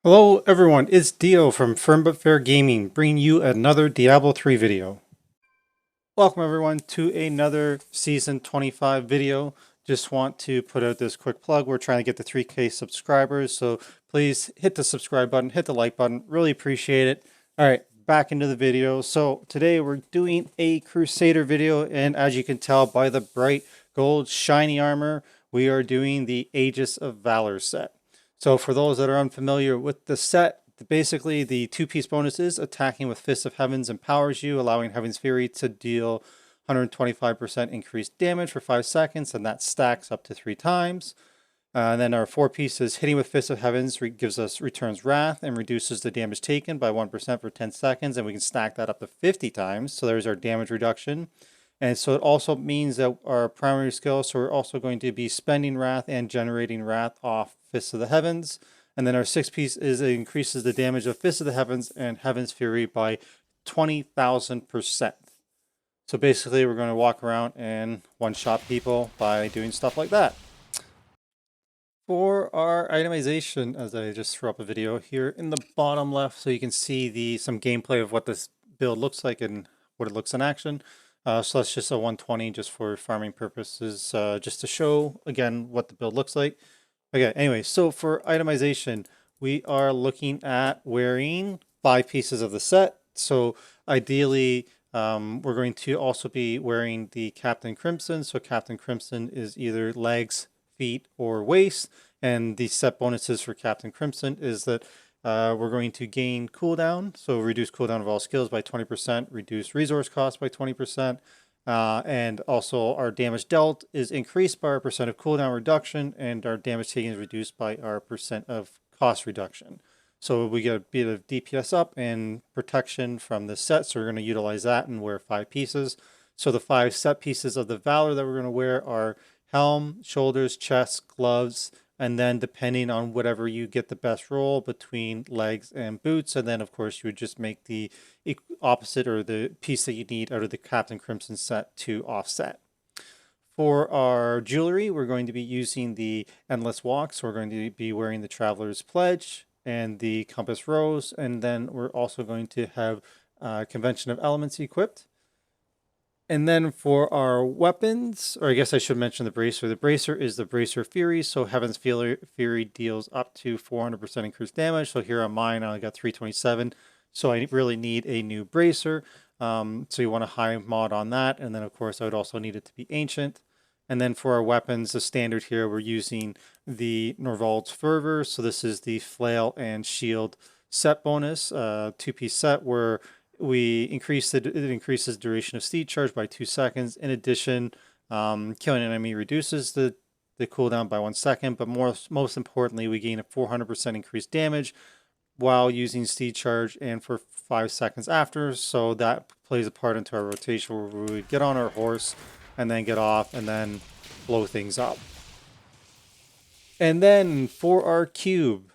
Hello everyone, it's Dio from Firm But Fair Gaming, bringing you another Diablo 3 video. Welcome everyone to another Season 25 video. Just want to put out this quick plug. We're trying to get to 3K subscribers, so please hit the subscribe button, hit the like button, really appreciate it. Alright, back into the video. So today we're doing a Crusader video, and as you can tell by the bright gold shiny armor, we are doing the Aegis of Valor set. So for those that are unfamiliar with the set, basically the two-piece bonus is attacking with Fist of Heavens empowers you, allowing Heaven's Fury to deal 125% increased damage for 5 seconds, and that stacks up to 3 times. And then our 4 pieces hitting with Fist of Heavens gives us returns Wrath and reduces the damage taken by 1% for 10 seconds, and we can stack that up to 50 times. So there's our damage reduction. And so it also means that our primary skill, so we're also going to be spending Wrath and generating Wrath off Fist of the Heavens. And then our 6th piece is it increases the damage of Fist of the Heavens and Heaven's Fury by 20,000%. So basically we're going to walk around and one-shot people by doing stuff like that. For our itemization, as I just threw up a video here in the bottom left, so you can see some gameplay of what this build looks like and what it looks in action. So that's just a 120 just for farming purposes, just to show again what the build looks like. Okay, anyway, so for itemization, we are looking at wearing 5 pieces of the set. So ideally, we're going to also be wearing the Captain Crimson. So Captain Crimson is either legs, feet, or waist. And the set bonuses for Captain Crimson is that we're going to gain cooldown, so reduce cooldown of all skills by 20%, reduce resource cost by 20%, and also our damage dealt is increased by our percent of cooldown reduction, and our damage taken is reduced by our percent of cost reduction. So we get a bit of DPS up and protection from the set, so we're going to utilize that and wear 5 pieces. So the 5 set pieces of the Valor that we're going to wear are helm, shoulders, chest, gloves, and then depending on whatever you get the best roll between legs and boots, and then of course you would just make the opposite or the piece that you need out of the Captain Crimson set to offset. For our jewelry, we're going to be using the Endless Walk, so we're going to be wearing the Traveler's Pledge and the Compass Rose, and then we're also going to have Convention of Elements equipped. And then for our weapons, or I guess I should mention the bracer. The bracer is the Bracer Fury. So Heaven's Fury deals up to 400% increased damage. So here on mine, I only got 327. So I really need a new bracer. So you want a high mod on that. And then of course I would also need it to be ancient. And then for our weapons, the standard here, we're using the Norvald's Fervor. So this is the flail and shield set bonus, 2-piece set where it increases duration of steed charge by 2 seconds. In addition, killing an enemy reduces the cooldown by 1 second, but most importantly, we gain a 400% increased damage while using steed charge and for 5 seconds after. So that plays a part into our rotation where we would get on our horse and then get off and then blow things up. And then for our cube,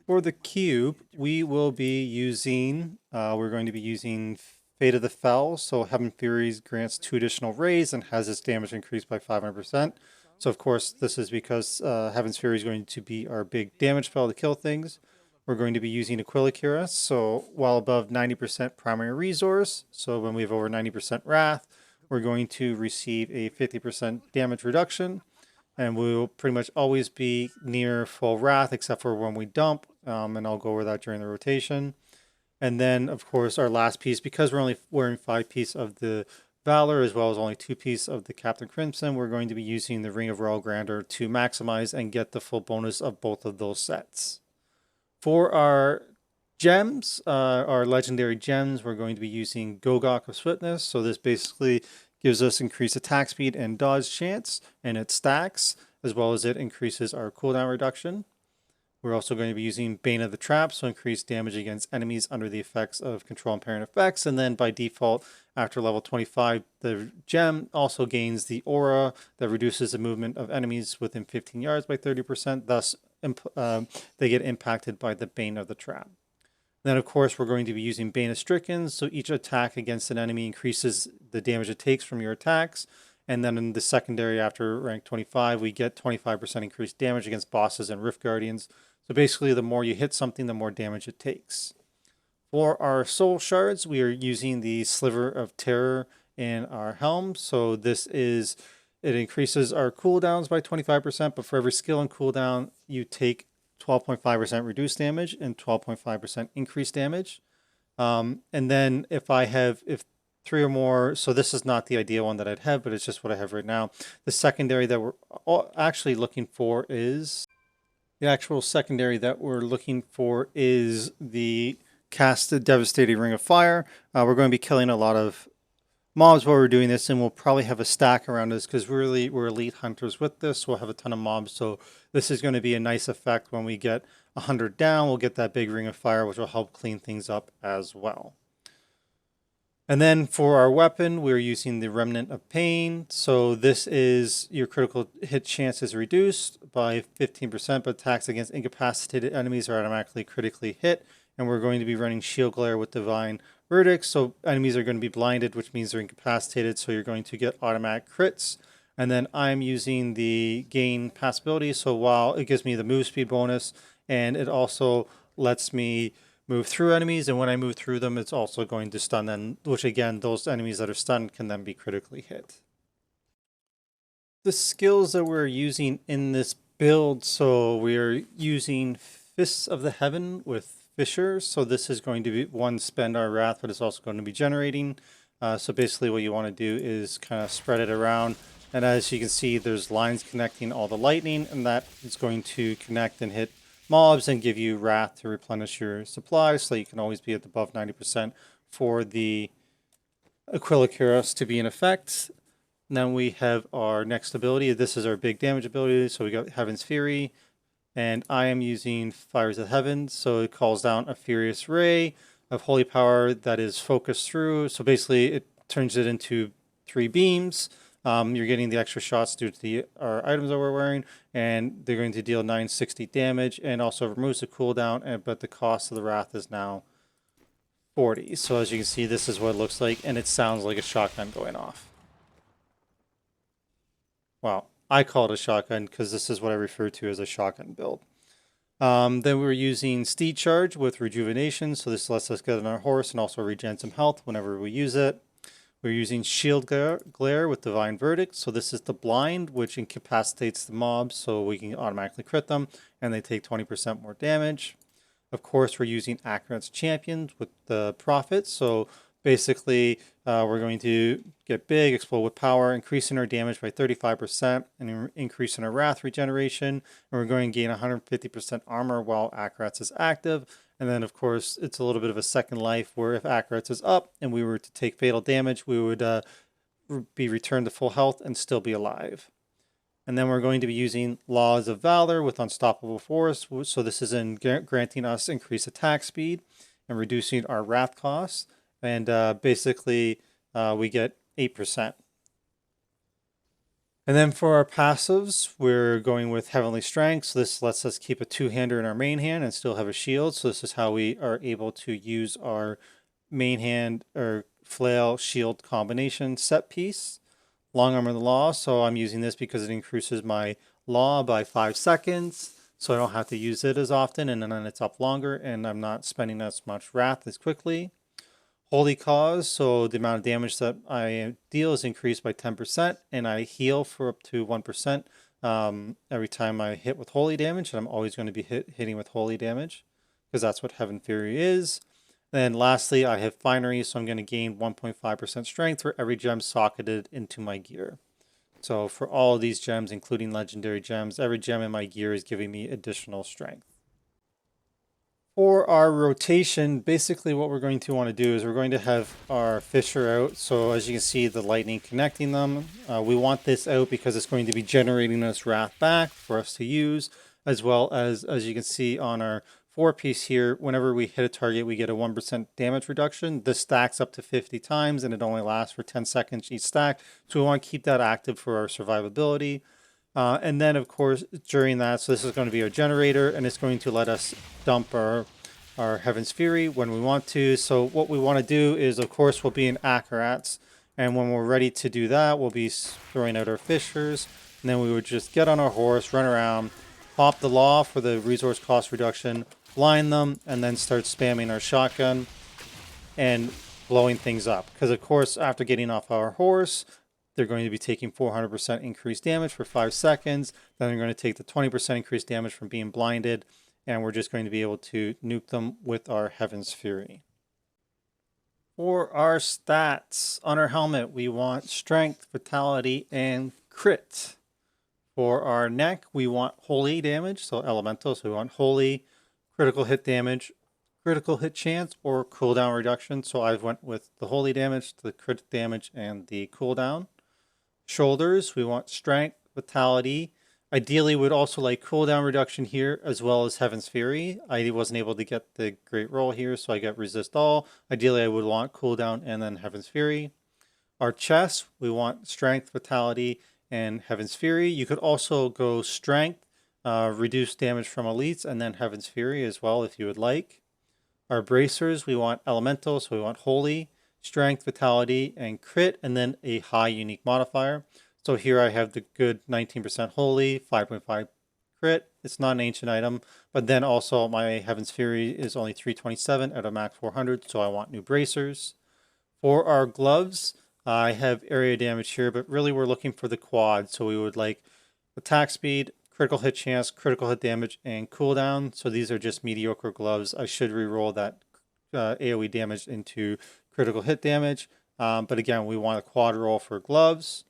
for the cube, we will be using, we're going to be using Fate of the Fell. So Heaven Furies grants 2 additional rays and has its damage increased by 500%. So of course, this is because Heaven's Fury is going to be our big damage spell to kill things. We're going to be using Aquila Cuirass. So while above 90% primary resource, so when we have over 90% Wrath, we're going to receive a 50% damage reduction. And we will pretty much always be near full Wrath except for when we dump, and I'll go over that during the rotation. And then, of course, our last piece, because we're only wearing 5 pieces of the Valor as well as only 2 pieces of the Captain Crimson, we're going to be using the Ring of Royal Grandeur to maximize and get the full bonus of both of those sets. For our gems, our legendary gems, we're going to be using Gogok of Swiftness. So this basically gives us increased attack speed and dodge chance, and it stacks, as well as it increases our cooldown reduction. We're also going to be using Bane of the Trap, so increased damage against enemies under the effects of control and parent effects. And then by default, after level 25, the gem also gains the aura that reduces the movement of enemies within 15 yards by 30%. Thus, they get impacted by the Bane of the Trap. Then, of course, we're going to be using Bane of Stricken, so each attack against an enemy increases the damage it takes from your attacks. And then in the secondary, after rank 25, we get 25% increased damage against bosses and Rift Guardians. So basically, the more you hit something, the more damage it takes. For our soul shards, we are using the Sliver of Terror in our helm. So it increases our cooldowns by 25%, but for every skill and cooldown, you take 12.5% reduced damage and 12.5% increased damage. And then if three or more, so this is not the ideal one that I'd have, but it's just what I have right now. The secondary that we're actually looking for is the actual secondary that we're looking for is the cast the Devastating Ring of Fire. We're going to be killing a lot of mobs while we're doing this, and we'll probably have a stack around us because we're elite hunters with this. We'll have a ton of mobs, so this is going to be a nice effect when we get 100 down. We'll get that big Ring of Fire, which will help clean things up as well. And then for our weapon, we're using the Remnant of Pain. So this is your critical hit chance is reduced by 15%, but attacks against incapacitated enemies are automatically critically hit. And we're going to be running Shield Glare with Divine Verdict. So enemies are going to be blinded, which means they're incapacitated. So you're going to get automatic crits. And then I'm using the gain passability. So while it gives me the move speed bonus, and it also lets me move through enemies, and when I move through them, it's also going to stun them, which again, those enemies that are stunned can then be critically hit. The skills that we're using in this build, so we're using Fists of the Heaven with Fissures. So this is going to be one, spend our wrath, but it's also going to be generating. So basically what you want to do is kind of spread it around. And as you can see, there's lines connecting all the lightning, and that is going to connect and hit mobs and give you wrath to replenish your supplies, so you can always be at above 90% for the Aquila Cuirass to be in effect. And then we have our next ability. This is our big damage ability. So we got Heaven's Fury, and I am using Fires of Heaven. So it calls down a Furious Ray of Holy Power that is focused through. So basically it turns it into 3 beams. You're getting the extra shots due to our items that we're wearing, and they're going to deal 960 damage and also removes the cooldown, but the cost of the wrath is now 40. So as you can see, this is what it looks like, and it sounds like a shotgun going off. Well, I call it a shotgun because this is what I refer to as a shotgun build. Then we're using Steed Charge with Rejuvenation, so this lets us get on our horse and also regen some health whenever we use it. We're using Shield Glare with Divine Verdict. So this is the blind, which incapacitates the mobs, so we can automatically crit them, and they take 20% more damage. Of course, we're using Akarat's Champions with the Prophet. So basically, we're going to get big, explode with power, increasing our damage by 35%, and increasing our wrath regeneration. And we're going to gain 150% armor while Akarat's is active. And then, of course, it's a little bit of a second life where if Akarat's is up and we were to take fatal damage, we would be returned to full health and still be alive. And then we're going to be using Laws of Valor with Unstoppable Force. So this is granting us increased attack speed and reducing our wrath costs. And basically, we get 8%. And then for our passives, we're going with Heavenly Strength. So this lets us keep a 2-hander in our main hand and still have a shield. So this is how we are able to use our main hand or flail shield combination set piece. Long Arm of the Law. So I'm using this because it increases my law by 5 seconds. So I don't have to use it as often, and then it's up longer, and I'm not spending as much wrath as quickly. Holy Cause, so the amount of damage that I deal is increased by 10%, and I heal for up to 1% every time I hit with holy damage, and I'm always going to be hitting with holy damage, because that's what Heaven Fury is. Then lastly, I have Finery, so I'm going to gain 1.5% strength for every gem socketed into my gear. So for all of these gems, including legendary gems, every gem in my gear is giving me additional strength. For our rotation, basically what we're going to want to do is we're going to have our Fissure out. So as you can see, the lightning connecting them. We want this out because it's going to be generating us wrath back for us to use, as well as you can see on our 4-piece here, whenever we hit a target, we get a 1% damage reduction. This stacks up to 50 times, and it only lasts for 10 seconds each stack. So we want to keep that active for our survivability. And then, of course, during that, so this is going to be our generator, and it's going to let us dump our Heaven's Fury when we want to. So what we want to do is, of course, we'll be in Akarat's, and when we're ready to do that, we'll be throwing out our Fissures, and then we would just get on our horse, run around, pop the law for the resource cost reduction, blind them, and then start spamming our shotgun and blowing things up. Because of course, after getting off our horse, they're going to be taking 400% increased damage for 5 seconds. Then they're going to take the 20% increased damage from being blinded. And we're just going to be able to nuke them with our Heaven's Fury. For our stats, on our helmet, we want Strength, Vitality, and Crit. For our neck, we want Holy damage, so Elemental. So we want Holy, critical hit damage, critical hit chance, or cooldown reduction. So I went with the Holy damage, the crit damage, and the cooldown. Shoulders, we want Strength, Vitality. Ideally, we'd also like cooldown reduction here, as well as Heaven's Fury. I wasn't able to get the great roll here, so I got Resist All. Ideally, I would want cooldown and then Heaven's Fury. Our chest, we want Strength, Vitality, and Heaven's Fury. You could also go Strength, reduce damage from elites, and then Heaven's Fury as well if you would like. Our bracers, we want Elemental, so we want Holy, Strength, Vitality, and Crit, and then a high unique modifier. So here I have the good 19% Holy, 5.5 Crit. It's not an ancient item, but then also my Heaven's Fury is only 327 out of max 400, so I want new bracers. For our gloves, I have area damage here, but really we're looking for the quad. So we would like attack speed, critical hit chance, critical hit damage, and cooldown. So these are just mediocre gloves. I should re-roll that AoE damage into critical hit damage. But again, we want a quad roll for gloves.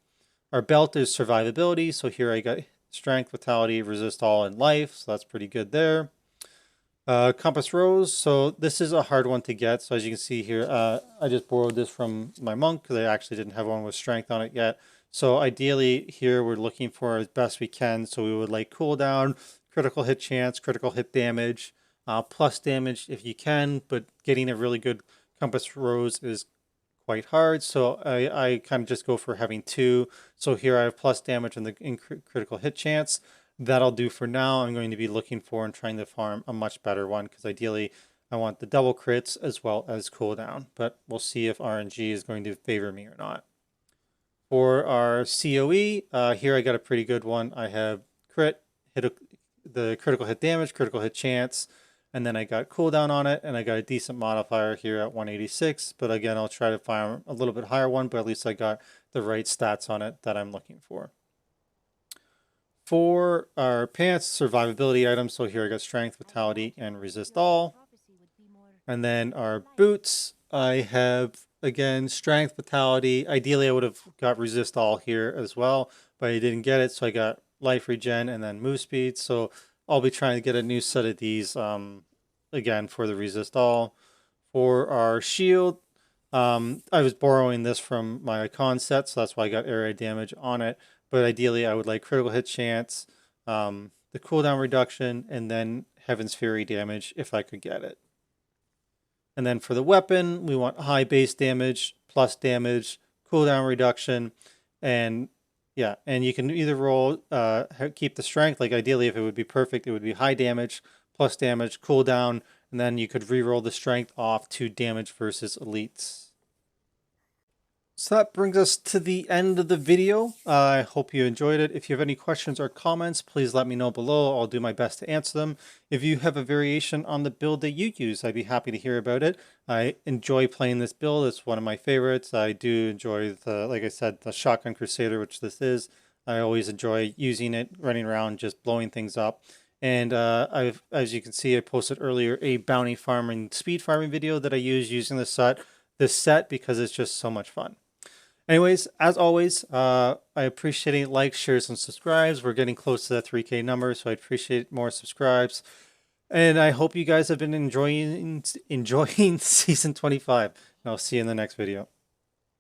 Our belt is survivability. So here I got strength, vitality, resist all, and life. So that's pretty good there. Compass rose. So this is a hard one to get. So as you can see here, I just borrowed this from my monk because I actually didn't have one with strength on it yet. So ideally here we're looking for as best we can. So we would like cooldown, critical hit chance, critical hit damage, plus damage if you can, but getting a really good compass rose is quite hard. So I kind of just go for having 2. So here I have plus damage and the critical hit chance. That'll do for now. I'm going to be looking for and trying to farm a much better one because ideally I want the double crits as well as cooldown, but we'll see if RNG is going to favor me or not. For our COE, here I got a pretty good one. I have crit, the critical hit damage, critical hit chance, and then I got cooldown on it, and I got a decent modifier here at 186. But again, I'll try to farm a little bit higher one, but at least I got the right stats on it that I'm looking for. For our pants, survivability items, so here I got strength, vitality, and resist all. And then our boots, I have, again, strength, vitality. Ideally, I would have got resist all here as well, but I didn't get it, so I got life regen and then move speed. So I'll be trying to get a new set of these, again, for the resist all. For our shield, I was borrowing this from my icon set, so that's why I got area damage on it. But ideally, I would like critical hit chance, the cooldown reduction, and then Heaven's Fury damage if I could get it. And then for the weapon, we want high base damage, plus damage, cooldown reduction, and yeah, and you can either roll, keep the strength, like ideally if it would be perfect, it would be high damage, plus damage, cooldown, and then you could re-roll the strength off to damage versus elites. So that brings us to the end of the video. I hope you enjoyed it. If you have any questions or comments, please let me know below. I'll do my best to answer them. If you have a variation on the build that you use, I'd be happy to hear about it. I enjoy playing this build. It's one of my favorites. I do enjoy the, like I said, the Shotgun Crusader, which this is. I always enjoy using it, running around, just blowing things up. And I've, as you can see, I posted earlier a bounty farming, speed farming video that I use using this set because it's just so much fun. Anyways, as always, I appreciate any likes, shares, and subscribes. We're getting close to that 3K number, so I appreciate more subscribes. And I hope you guys have been enjoying Season 25. And I'll see you in the next video.